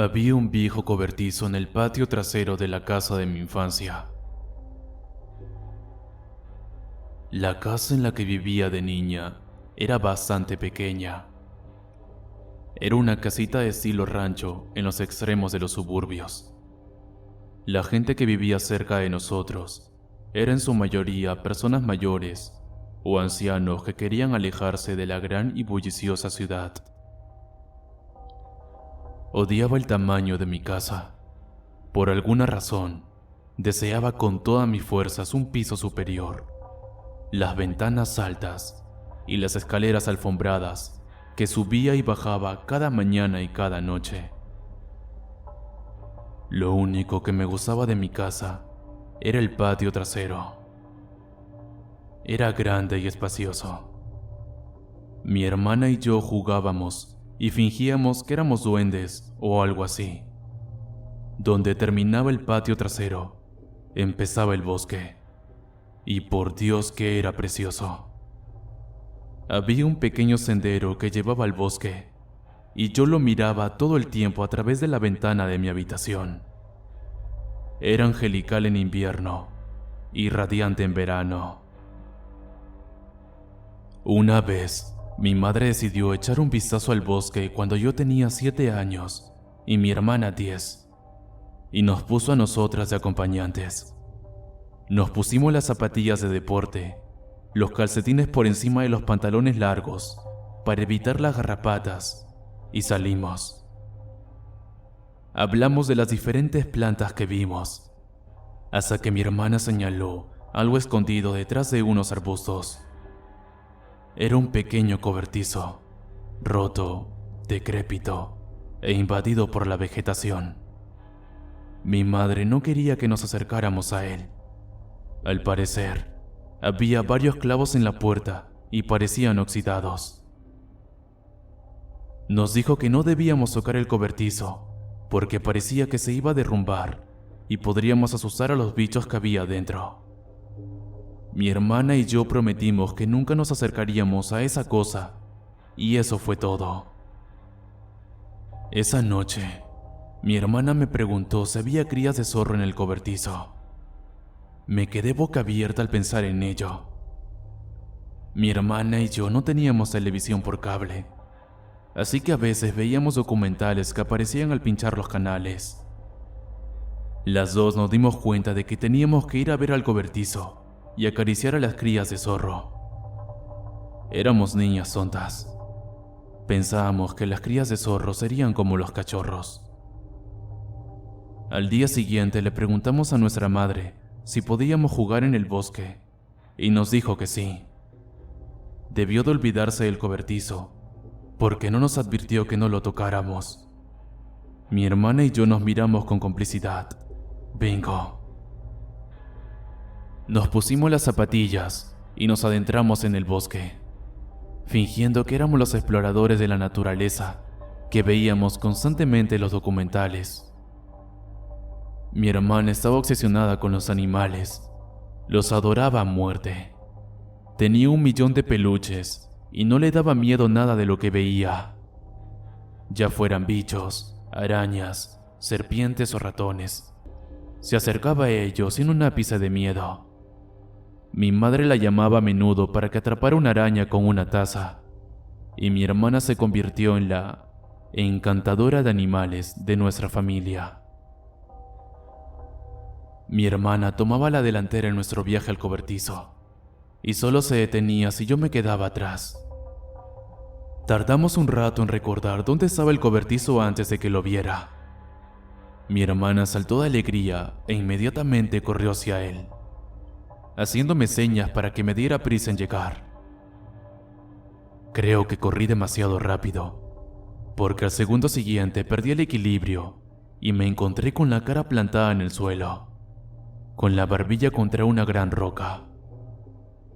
Había un viejo cobertizo en el patio trasero de la casa de mi infancia. La casa en la que vivía de niña era bastante pequeña. Era una casita de estilo rancho en los extremos de los suburbios. La gente que vivía cerca de nosotros era en su mayoría personas mayores o ancianos que querían alejarse de la gran y bulliciosa ciudad. Odiaba el tamaño de mi casa. Por alguna razón, deseaba con todas mis fuerzas un piso superior, las ventanas altas y las escaleras alfombradas que subía y bajaba cada mañana y cada noche. Lo único que me gustaba de mi casa era el patio trasero. Era grande y espacioso. Mi hermana y yo jugábamos y fingíamos que éramos duendes o algo así. Donde terminaba el patio trasero, empezaba el bosque. Y por Dios que era precioso. Había un pequeño sendero que llevaba al bosque, y yo lo miraba todo el tiempo a través de la ventana de mi habitación. Era angelical en invierno y radiante en verano. Una vez, mi madre decidió echar un vistazo al bosque cuando yo tenía 7 años y mi hermana 10, y nos puso a nosotras de acompañantes. Nos pusimos las zapatillas de deporte, los calcetines por encima de los pantalones largos para evitar las garrapatas y salimos. Hablamos de las diferentes plantas que vimos, hasta que mi hermana señaló algo escondido detrás de unos arbustos. Era un pequeño cobertizo, roto, decrépito e invadido por la vegetación. Mi madre no quería que nos acercáramos a él. Al parecer, había varios clavos en la puerta y parecían oxidados. Nos dijo que no debíamos tocar el cobertizo porque parecía que se iba a derrumbar y podríamos asustar a los bichos que había dentro. Mi hermana y yo prometimos que nunca nos acercaríamos a esa cosa, y eso fue todo. Esa noche, mi hermana me preguntó si había crías de zorro en el cobertizo. Me quedé boca abierta al pensar en ello. Mi hermana y yo no teníamos televisión por cable, así que a veces veíamos documentales que aparecían al pinchar los canales. Las dos nos dimos cuenta de que teníamos que ir a ver al cobertizo y acariciar a las crías de zorro. Éramos niñas tontas. Pensábamos que las crías de zorro serían como los cachorros. Al día siguiente le preguntamos a nuestra madre si podíamos jugar en el bosque, y nos dijo que sí. Debió de olvidarse del cobertizo, porque no nos advirtió que no lo tocáramos. Mi hermana y yo nos miramos con complicidad. Bingo. Nos pusimos las zapatillas y nos adentramos en el bosque, fingiendo que éramos los exploradores de la naturaleza que veíamos constantemente en los documentales. Mi hermana estaba obsesionada con los animales, los adoraba a muerte. Tenía 1.000.000 de peluches y no le daba miedo nada de lo que veía, ya fueran bichos, arañas, serpientes o ratones. Se acercaba a ellos sin un ápice de miedo. Mi madre la llamaba a menudo para que atrapara una araña con una taza, y mi hermana se convirtió en la encantadora de animales de nuestra familia. Mi hermana tomaba la delantera en nuestro viaje al cobertizo, y solo se detenía si yo me quedaba atrás. Tardamos un rato en recordar dónde estaba el cobertizo antes de que lo viera. Mi hermana saltó de alegría e inmediatamente corrió hacia él, haciéndome señas para que me diera prisa en llegar. Creo que corrí demasiado rápido, porque al segundo siguiente perdí el equilibrio y me encontré con la cara plantada en el suelo, con la barbilla contra una gran roca.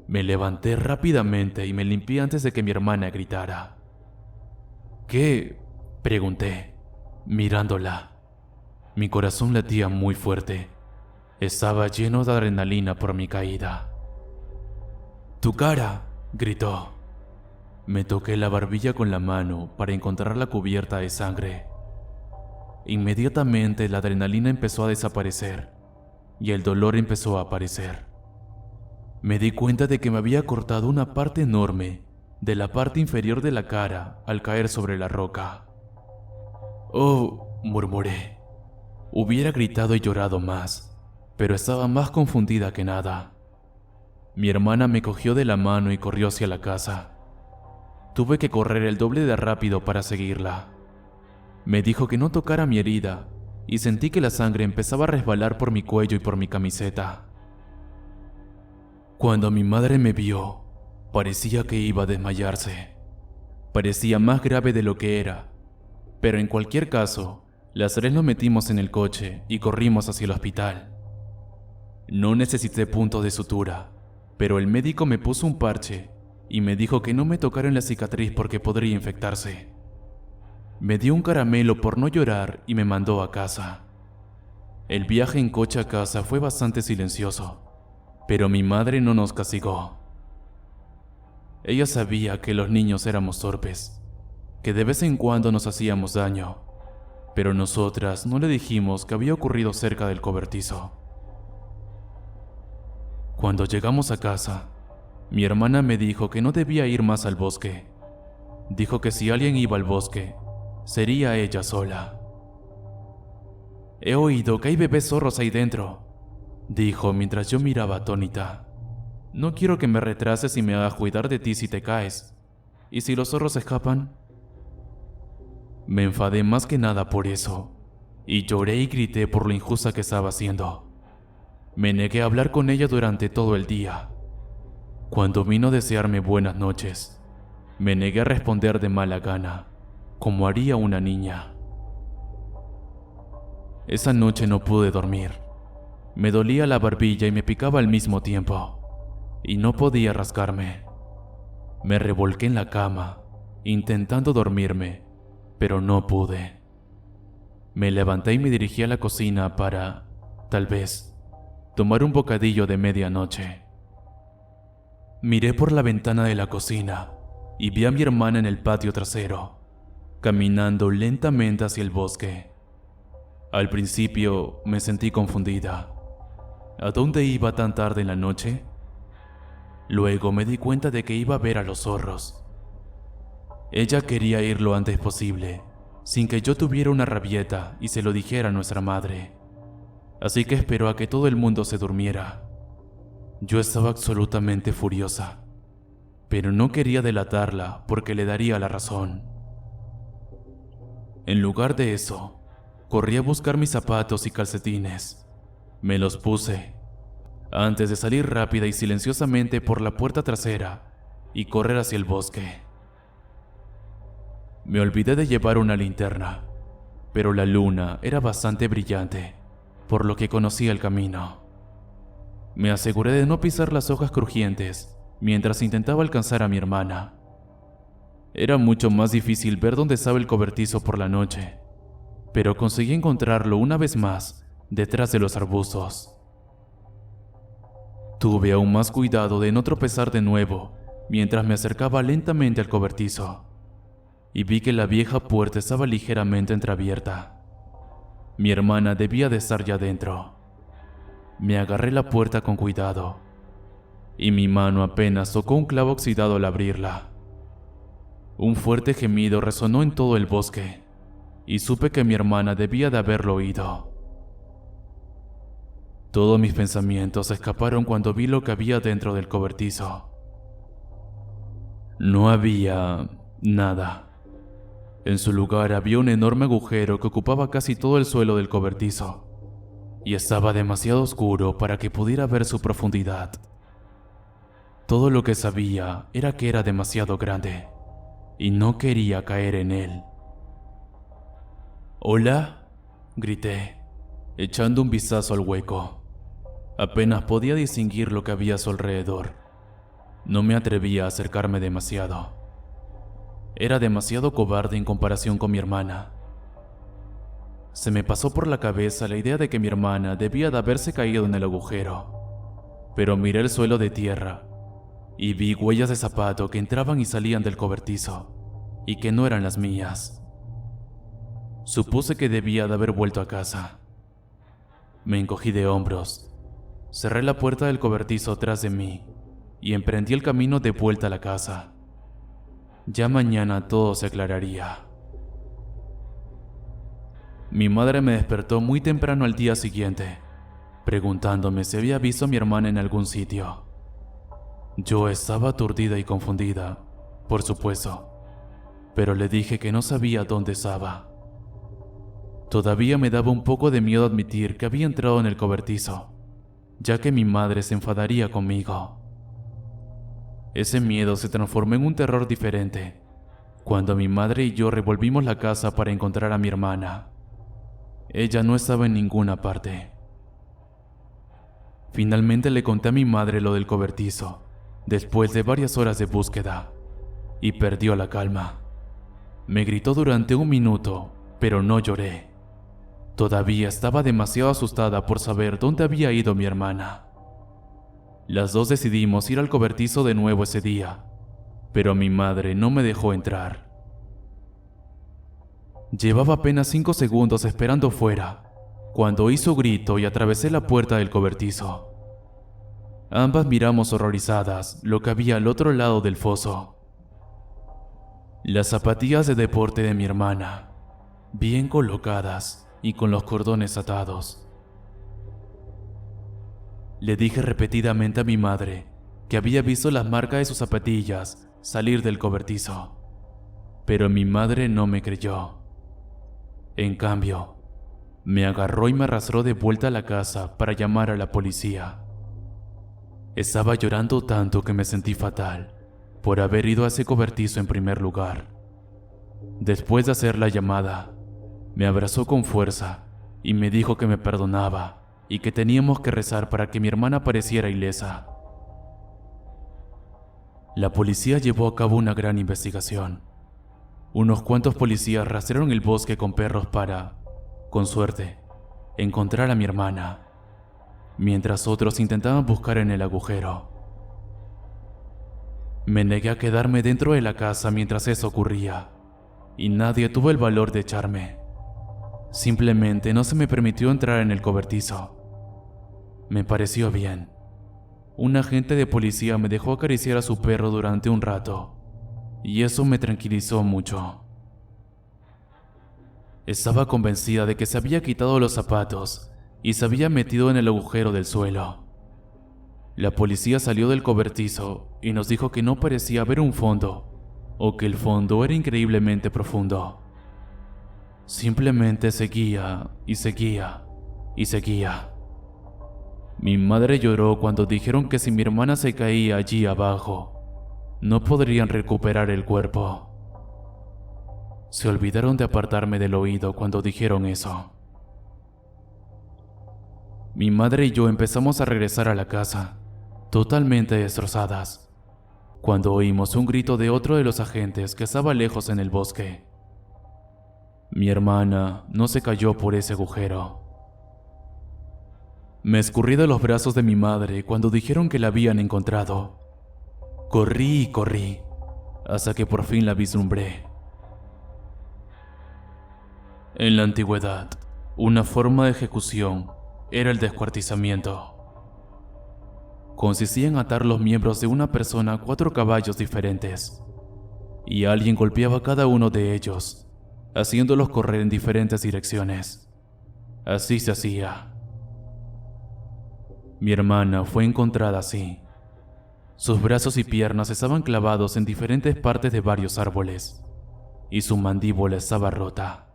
Me levanté rápidamente y me limpié antes de que mi hermana gritara. ¿Qué? Pregunté, mirándola. Mi corazón latía muy fuerte. Estaba lleno de adrenalina por mi caída. ¡Tu cara!, gritó. Me toqué la barbilla con la mano para encontrarla cubierta de sangre. Inmediatamente la adrenalina empezó a desaparecer y el dolor empezó a aparecer. Me di cuenta de que me había cortado una parte enorme de la parte inferior de la cara al caer sobre la roca. «Oh», murmuré. Hubiera gritado y llorado más, pero estaba más confundida que nada. Mi hermana me cogió de la mano y corrió hacia la casa. Tuve que correr el doble de rápido para seguirla. Me dijo que no tocara mi herida y sentí que la sangre empezaba a resbalar por mi cuello y por mi camiseta. Cuando mi madre me vio, parecía que iba a desmayarse. Parecía más grave de lo que era, pero en cualquier caso, las tres nos metimos en el coche y corrimos hacia el hospital. No necesité puntos de sutura, pero el médico me puso un parche y me dijo que no me tocara en la cicatriz porque podría infectarse. Me dio un caramelo por no llorar y me mandó a casa. El viaje en coche a casa fue bastante silencioso, pero mi madre no nos castigó. Ella sabía que los niños éramos torpes, que de vez en cuando nos hacíamos daño, pero nosotras no le dijimos que había ocurrido cerca del cobertizo. Cuando llegamos a casa, mi hermana me dijo que no debía ir más al bosque. Dijo que si alguien iba al bosque, sería ella sola. «He oído que hay bebés zorros ahí dentro», dijo mientras yo miraba atónita. «No quiero que me retrases y me hagas cuidar de ti si te caes. ¿Y si los zorros escapan?». Me enfadé más que nada por eso, y lloré y grité por lo injusta que estaba siendo. Me negué a hablar con ella durante todo el día. Cuando vino a desearme buenas noches, me negué a responder de mala gana, como haría una niña. Esa noche no pude dormir. Me dolía la barbilla y me picaba al mismo tiempo, y no podía rascarme. Me revolqué en la cama, intentando dormirme, pero no pude. Me levanté y me dirigí a la cocina para, tal vez, tomar un bocadillo de medianoche. Miré por la ventana de la cocina y vi a mi hermana en el patio trasero, caminando lentamente hacia el bosque. Al principio me sentí confundida. ¿A dónde iba tan tarde en la noche? Luego me di cuenta de que iba a ver a los zorros. Ella quería ir lo antes posible, sin que yo tuviera una rabieta y se lo dijera a nuestra madre. Así que esperó a que todo el mundo se durmiera. Yo estaba absolutamente furiosa, pero no quería delatarla porque le daría la razón. En lugar de eso, corrí a buscar mis zapatos y calcetines. Me los puse, antes de salir rápida y silenciosamente por la puerta trasera y correr hacia el bosque. Me olvidé de llevar una linterna, pero la luna era bastante brillante, por lo que conocía el camino. Me aseguré de no pisar las hojas crujientes mientras intentaba alcanzar a mi hermana. Era mucho más difícil ver dónde estaba el cobertizo por la noche, pero conseguí encontrarlo una vez más detrás de los arbustos. Tuve aún más cuidado de no tropezar de nuevo mientras me acercaba lentamente al cobertizo, y vi que la vieja puerta estaba ligeramente entreabierta. Mi hermana debía de estar ya dentro. Me agarré la puerta con cuidado, y mi mano apenas tocó un clavo oxidado al abrirla. Un fuerte gemido resonó en todo el bosque, y supe que mi hermana debía de haberlo oído. Todos mis pensamientos se escaparon cuando vi lo que había dentro del cobertizo. No había nada. En su lugar había un enorme agujero que ocupaba casi todo el suelo del cobertizo, y estaba demasiado oscuro para que pudiera ver su profundidad. Todo lo que sabía era que era demasiado grande, y no quería caer en él. «¿Hola?», grité, echando un vistazo al hueco. Apenas podía distinguir lo que había a su alrededor. No me atrevía a acercarme demasiado. Era demasiado cobarde en comparación con mi hermana. Se me pasó por la cabeza la idea de que mi hermana debía de haberse caído en el agujero, pero miré el suelo de tierra y vi huellas de zapato que entraban y salían del cobertizo y que no eran las mías. Supuse que debía de haber vuelto a casa. Me encogí de hombros, cerré la puerta del cobertizo tras de mí y emprendí el camino de vuelta a la casa. Ya mañana todo se aclararía. Mi madre me despertó muy temprano al día siguiente, preguntándome si había visto a mi hermana en algún sitio. Yo estaba aturdida y confundida, por supuesto, pero le dije que no sabía dónde estaba. Todavía me daba un poco de miedo admitir que había entrado en el cobertizo, ya que mi madre se enfadaría conmigo. Ese miedo se transformó en un terror diferente cuando mi madre y yo revolvimos la casa para encontrar a mi hermana. Ella no estaba en ninguna parte. Finalmente le conté a mi madre lo del cobertizo, después de varias horas de búsqueda, y perdió la calma. Me gritó durante un minuto, pero no lloré. Todavía estaba demasiado asustada por saber dónde había ido mi hermana. Las dos decidimos ir al cobertizo de nuevo ese día, pero mi madre no me dejó entrar. Llevaba apenas 5 segundos esperando fuera, cuando oí su grito y atravesé la puerta del cobertizo. Ambas miramos horrorizadas lo que había al otro lado del foso. Las zapatillas de deporte de mi hermana, bien colocadas y con los cordones atados. Le dije repetidamente a mi madre que había visto las marcas de sus zapatillas salir del cobertizo, pero mi madre no me creyó. En cambio, me agarró y me arrastró de vuelta a la casa para llamar a la policía. Estaba llorando tanto que me sentí fatal por haber ido a ese cobertizo en primer lugar. Después de hacer la llamada, me abrazó con fuerza y me dijo que me perdonaba y que teníamos que rezar para que mi hermana apareciera ilesa. La policía llevó a cabo una gran investigación. Unos cuantos policías rastrearon el bosque con perros para, con suerte, encontrar a mi hermana, mientras otros intentaban buscar en el agujero. Me negué a quedarme dentro de la casa mientras eso ocurría, y nadie tuvo el valor de echarme. Simplemente no se me permitió entrar en el cobertizo. Me pareció bien. Un agente de policía me dejó acariciar a su perro durante un rato, y eso me tranquilizó mucho. Estaba convencida de que se había quitado los zapatos y se había metido en el agujero del suelo. La policía salió del cobertizo y nos dijo que no parecía haber un fondo, o que el fondo era increíblemente profundo. Simplemente seguía y seguía y seguía. Mi madre lloró cuando dijeron que si mi hermana se caía allí abajo, no podrían recuperar el cuerpo. Se olvidaron de apartarme del oído cuando dijeron eso. Mi madre y yo empezamos a regresar a la casa, totalmente destrozadas, cuando oímos un grito de otro de los agentes que estaba lejos en el bosque. Mi hermana no se cayó por ese agujero. Me escurrí de los brazos de mi madre cuando dijeron que la habían encontrado. Corrí y corrí, hasta que por fin la vislumbré. En la antigüedad, una forma de ejecución era el descuartizamiento. Consistía en atar los miembros de una persona a 4 caballos diferentes, y alguien golpeaba cada uno de ellos, haciéndolos correr en diferentes direcciones. Así se hacía. Mi hermana fue encontrada así. Sus brazos y piernas estaban clavados en diferentes partes de varios árboles, y su mandíbula estaba rota.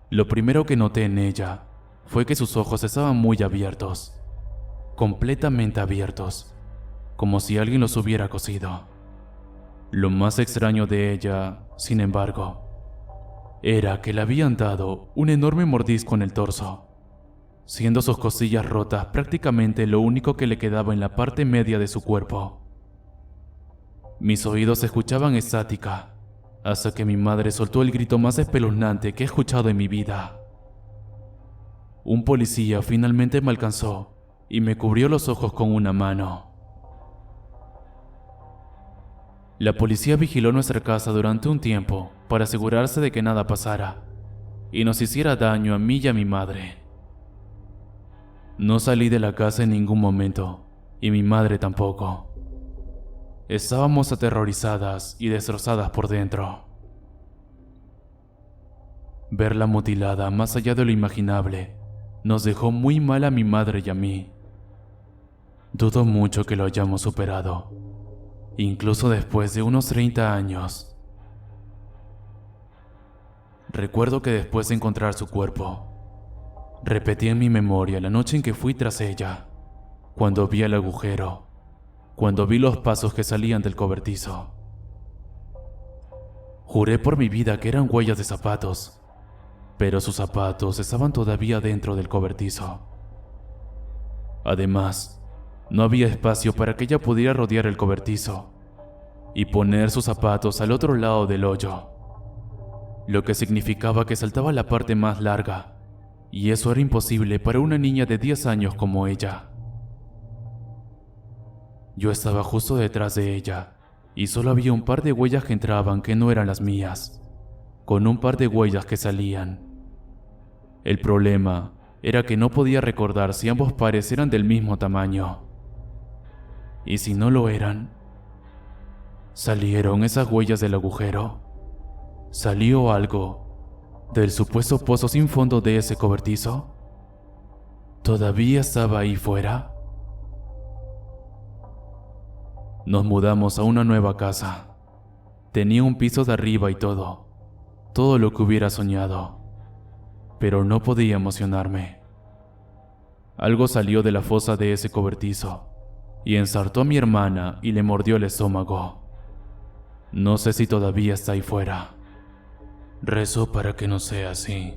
Lo primero que noté en ella fue que sus ojos estaban muy abiertos, completamente abiertos, como si alguien los hubiera cosido. Lo más extraño de ella, sin embargo, era que le habían dado un enorme mordisco en el torso, siendo sus costillas rotas prácticamente lo único que le quedaba en la parte media de su cuerpo. Mis oídos escuchaban estática, hasta que mi madre soltó el grito más espeluznante que he escuchado en mi vida. Un policía finalmente me alcanzó y me cubrió los ojos con una mano. La policía vigiló nuestra casa durante un tiempo para asegurarse de que nada pasara, y nos hiciera daño a mí y a mi madre. No salí de la casa en ningún momento, y mi madre tampoco. Estábamos aterrorizadas y destrozadas por dentro. Verla mutilada más allá de lo imaginable nos dejó muy mal a mi madre y a mí. Dudo mucho que lo hayamos superado, incluso después de unos 30 años. Recuerdo que después de encontrar su cuerpo, repetí en mi memoria la noche en que fui tras ella, cuando vi el agujero, cuando vi los pasos que salían del cobertizo. Juré por mi vida que eran huellas de zapatos, pero sus zapatos estaban todavía dentro del cobertizo. Además, no había espacio para que ella pudiera rodear el cobertizo y poner sus zapatos al otro lado del hoyo, lo que significaba que saltaba la parte más larga, y eso era imposible para una niña de 10 años como ella. Yo estaba justo detrás de ella, y solo había un par de huellas que entraban que no eran las mías, con un par de huellas que salían. El problema era que no podía recordar si ambos pares eran del mismo tamaño. Y si no lo eran, ¿salieron esas huellas del agujero? ¿Salió algo del supuesto pozo sin fondo de ese cobertizo? ¿Todavía estaba ahí fuera? Nos mudamos a una nueva casa. Tenía un piso de arriba y todo lo que hubiera soñado, pero no podía emocionarme. Algo salió de la fosa de ese cobertizo y ensartó a mi hermana y le mordió el estómago. No sé si todavía está ahí fuera. Rezo para que no sea así.